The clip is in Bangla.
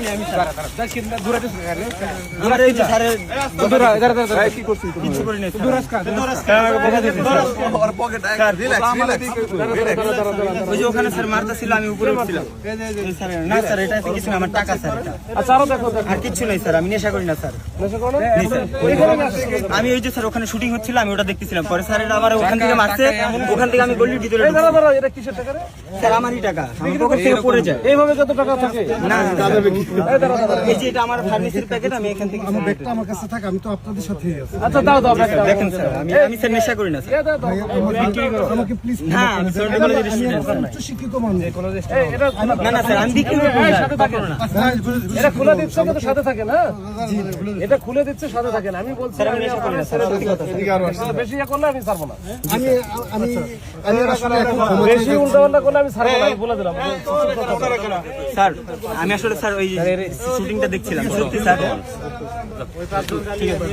করিনি আমি স্যার। আমার এই যে স্যারের কি করছিস তুমি? কিছু করিনি স্যার। ওই যে ওখানে স্যার মারতা ছিল, আমি উপরে উঠছিলাম। এই স্যার, না স্যার, এটা কিছু না, আমার টাকা স্যার এটা। আচ্ছা আরো দেখো আর কিচ্ছু নেই স্যার, আমি নেশা করি না স্যার। নেশা করো না? নেই স্যার। আমি ওই যে স্যার ওখানে শুটিং হচ্ছিল, আমি ওটা দেখতেছিলাম। পরে স্যার এটা আবার ওখান থেকে মারছে, ওখান থেকে আমি গলির ভিতরে এই দাঁড়া দাঁড়া, এটা কিসের টাকা রে? স্যার আমারই টাকা, আমার পকেট থেকে পড়ে যায়। এইভাবে কত টাকা থাকে? না এই দাঁড়া দাঁড়া, এই যে এটা আমার ফার্মেসির প্যাকেট, আমি এখান থেকে আমার ব্যাগটা আমার কাছে থাকে, আমি তো আপনাদের সাথেই আছি। আচ্ছা দাও দাও ব্যাগটা। দেখেন স্যার, আমি স্যার নেশা করি না স্যার। এই দাও দাও। আমাকে প্লিজ না আমি স্যার কলেজের স্টুডেন্ট। উচ্চ শিক্ষিত মানুষ। এই এটা না না স্যার, আমি বিক্রি করবো এই না। সাথে থাকে না। এটা খুলে দিচ্ছে কিন্তু সাথে থাকে না। এটা খুলে দিচ্ছে সাথে থাকে না। আমি বলছি আমি নেশা করি না স্যার, সত্যি কথা। বেশি ইয়ে করলে আমি ছাড়বো না। আমি আমি আমি আসলে এখন বেশি উল্টাপাল্টা করলে আমি ছাড়বো না, আমি বলে দিলাম। স্যার আমি আসলে স্যার ওই শুটিংটা দেখছিলাম সত্যি স্যার। ঠিক আছে।